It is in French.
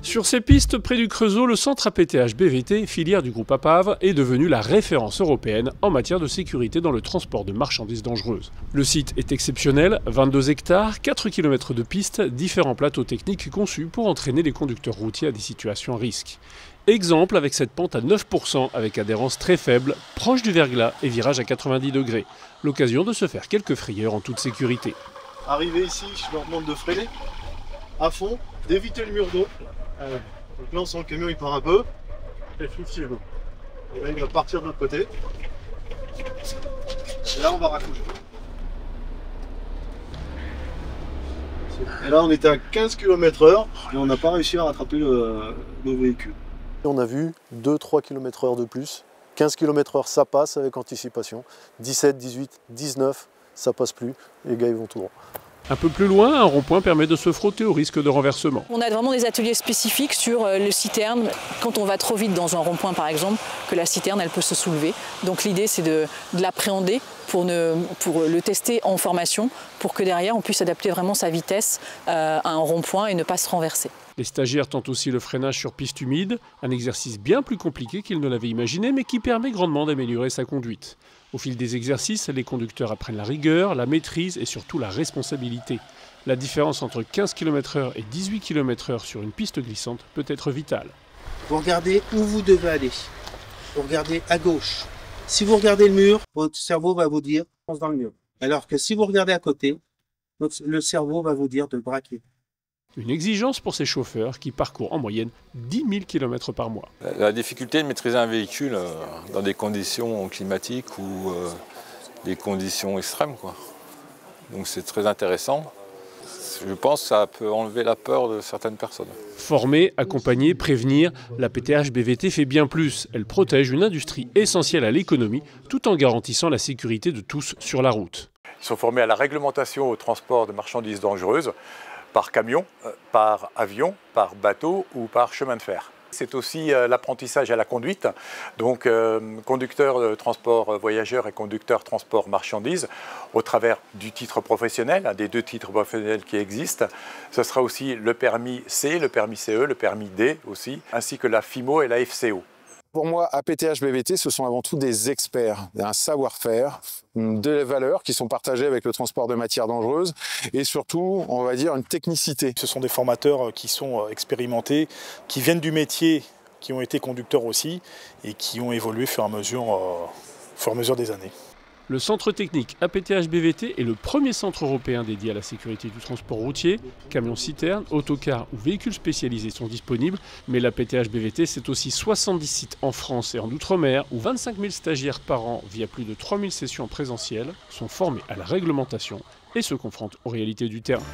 Sur ces pistes près du Creusot, le centre APTH BVT, filière du groupe APAV, est devenu la référence européenne en matière de sécurité dans le transport de marchandises dangereuses. Le site est exceptionnel, 22 hectares, 4 km de pistes, différents plateaux techniques conçus pour entraîner les conducteurs routiers à des situations à risque. Exemple avec cette pente à 9% avec adhérence très faible, proche du verglas et virage à 90 degrés. L'occasion de se faire quelques frayeurs en toute sécurité. Arrivé ici, je leur demande de freiner à fond, d'éviter le mur d'eau. Donc là on sent le camion il part un peu. Effectivement. Et là il va partir de l'autre côté. Et là on va raccrocher. Et là on était à 15 km/h et on n'a pas réussi à rattraper le véhicule. On a vu 2-3 km/h de plus. 15 km/h ça passe avec anticipation. 17, 18, 19 ça passe plus. Les gars ils vont tout droit. Un peu plus loin, un rond-point permet de se frotter au risque de renversement. On a vraiment des ateliers spécifiques sur le citerne. Quand on va trop vite dans un rond-point par exemple, que la citerne elle peut se soulever. Donc l'idée c'est de l'appréhender pour le tester en formation, pour que derrière on puisse adapter vraiment sa vitesse à un rond-point et ne pas se renverser. Les stagiaires tentent aussi le freinage sur piste humide, un exercice bien plus compliqué qu'ils ne l'avaient imaginé, mais qui permet grandement d'améliorer sa conduite. Au fil des exercices, les conducteurs apprennent la rigueur, la maîtrise et surtout la responsabilité. La différence entre 15 km/h et 18 km/h sur une piste glissante peut être vitale. Vous regardez où vous devez aller. Vous regardez à gauche. Si vous regardez le mur, votre cerveau va vous dire « fonce dans le mur ». Alors que si vous regardez à côté, le cerveau va vous dire de braquer. Une exigence pour ces chauffeurs qui parcourent en moyenne 10 000 km par mois. La difficulté de maîtriser un véhicule dans des conditions climatiques ou des conditions extrêmes, quoi. Donc c'est très intéressant. Je pense que ça peut enlever la peur de certaines personnes. Former, accompagner, prévenir, la PTH BVT fait bien plus. Elle protège une industrie essentielle à l'économie tout en garantissant la sécurité de tous sur la route. Ils sont formés à la réglementation au transport de marchandises dangereuses, par camion, par avion, par bateau ou par chemin de fer. C'est aussi l'apprentissage à la conduite, donc conducteur de transport voyageurs et conducteur transport marchandises au travers du titre professionnel, un des deux titres professionnels qui existent. Ce sera aussi le permis C, le permis CE, le permis D aussi, ainsi que la FIMO et la FCO. Pour moi, APTH BVT, ce sont avant tout des experts, un savoir-faire, des valeurs qui sont partagées avec le transport de matières dangereuses et surtout, on va dire, une technicité. Ce sont des formateurs qui sont expérimentés, qui viennent du métier, qui ont été conducteurs aussi et qui ont évolué au fur et à mesure des années. Le centre technique APTH BVT est le premier centre européen dédié à la sécurité du transport routier. Camions-citernes, autocars ou véhicules spécialisés sont disponibles, mais l'APTH BVT, c'est aussi 70 sites en France et en Outre-mer, où 25 000 stagiaires par an, via plus de 3 000 sessions présentielles, sont formés à la réglementation et se confrontent aux réalités du terrain.